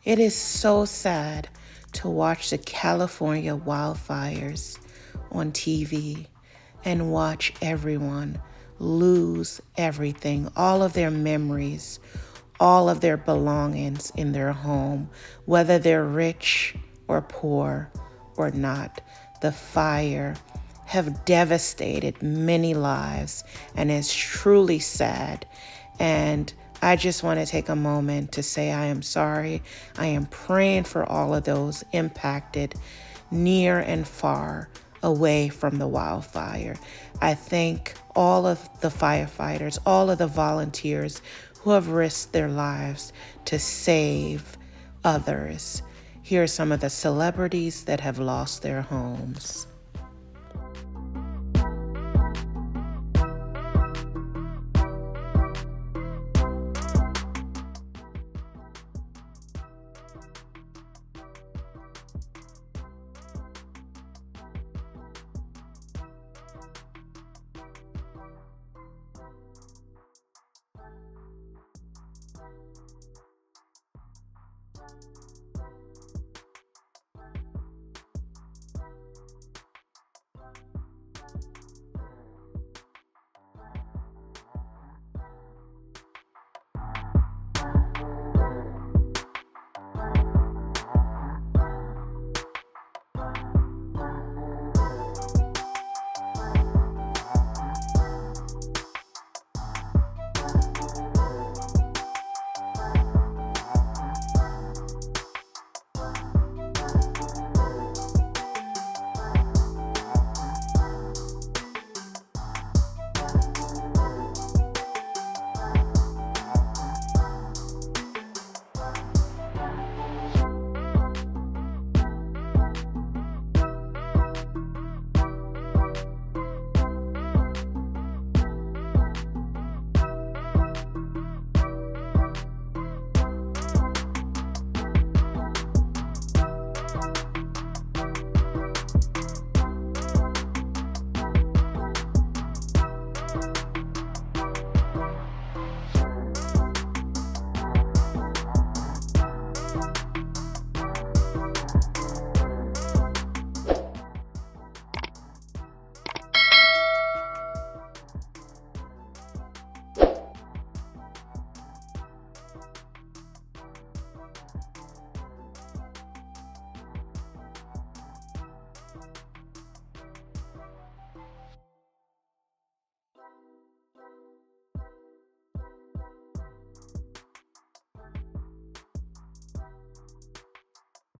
It is so sad to watch the California wildfires on TV and watch everyone lose everything, all of their memories, all of their belongings in their home, whether they're rich or poor or not. The fire have devastated many lives and is truly sad. And I just want to take a moment to say I am sorry. I am praying for all of those impacted near and far away from the wildfire. I thank all of the firefighters, all of the volunteers who have risked their lives to save others. Here are some of the celebrities that have lost their homes.